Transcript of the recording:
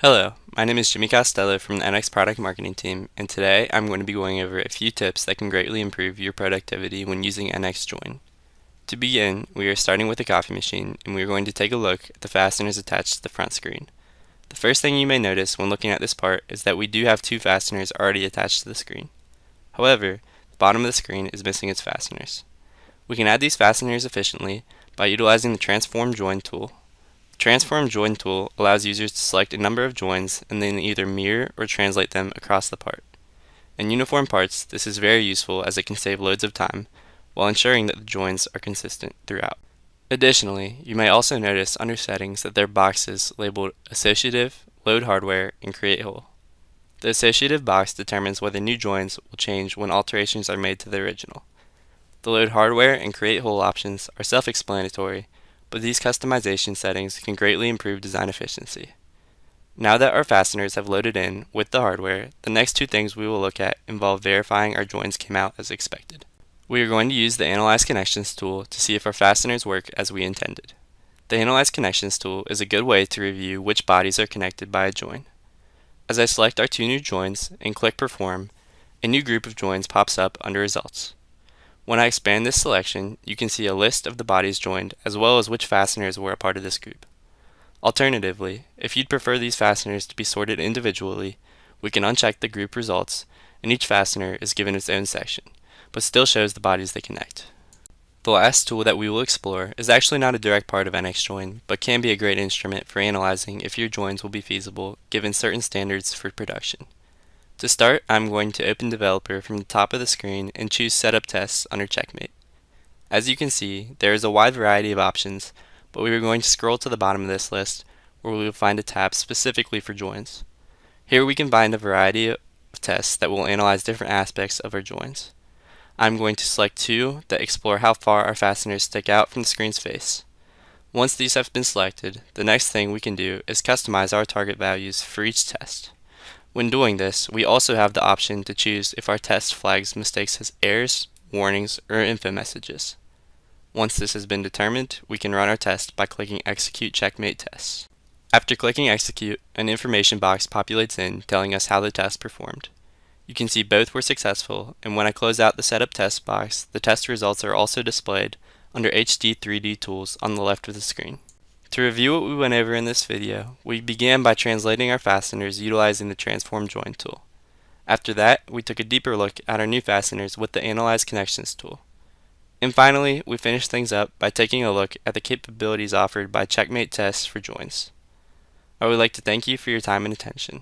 Hello, my name is Jimmy Costello from the NX Product Marketing Team, and today I'm going to be going over a few tips that can greatly improve your productivity when using NX Join. To begin, we are starting with a coffee machine, and we are going to take a look at the fasteners attached to the front screen. The first thing you may notice when looking at this part is that we do have two fasteners already attached to the screen. However, the bottom of the screen is missing its fasteners. We can add these fasteners efficiently by utilizing the Transform Join tool. The Transform Join tool allows users to select a number of joins and then either mirror or translate them across the part. In uniform parts, this is very useful as it can save loads of time while ensuring that the joins are consistent throughout. Additionally, you may also notice under settings that there are boxes labeled Associative, Load Hardware, and Create Hole. The Associative box determines whether new joins will change when alterations are made to the original. The Load Hardware and Create Hole options are self-explanatory, but these customization settings can greatly improve design efficiency. Now that our fasteners have loaded in with the hardware, the next two things we will look at involve verifying our joins came out as expected. We are going to use the Analyze Connections tool to see if our fasteners work as we intended. The Analyze Connections tool is a good way to review which bodies are connected by a join. As I select our two new joins and click Perform, a new group of joins pops up under Results. When I expand this selection, you can see a list of the bodies joined as well as which fasteners were a part of this group. Alternatively, if you'd prefer these fasteners to be sorted individually, we can uncheck the group results and each fastener is given its own section, but still shows the bodies they connect. The last tool that we will explore is actually not a direct part of NX Join, but can be a great instrument for analyzing if your joins will be feasible given certain standards for production. To start, I'm going to open Developer from the top of the screen and choose Setup Tests under Checkmate. As you can see, there is a wide variety of options, but we are going to scroll to the bottom of this list where we will find a tab specifically for joins. Here we can find a variety of tests that will analyze different aspects of our joins. I'm going to select two that explore how far our fasteners stick out from the screen's face. Once these have been selected, the next thing we can do is customize our target values for each test. When doing this, we also have the option to choose if our test flags mistakes as errors, warnings, or info messages. Once this has been determined, we can run our test by clicking Execute Checkmate Tests. After clicking Execute, an information box populates in telling us how the test performed. You can see both were successful, and when I close out the Setup Test box, the test results are also displayed under HD 3D Tools on the left of the screen. To review what we went over in this video, we began by translating our fasteners utilizing the Transform Join tool. After that, we took a deeper look at our new fasteners with the Analyze Connections tool. And finally, we finished things up by taking a look at the capabilities offered by Checkmate Tests for joins. I would like to thank you for your time and attention.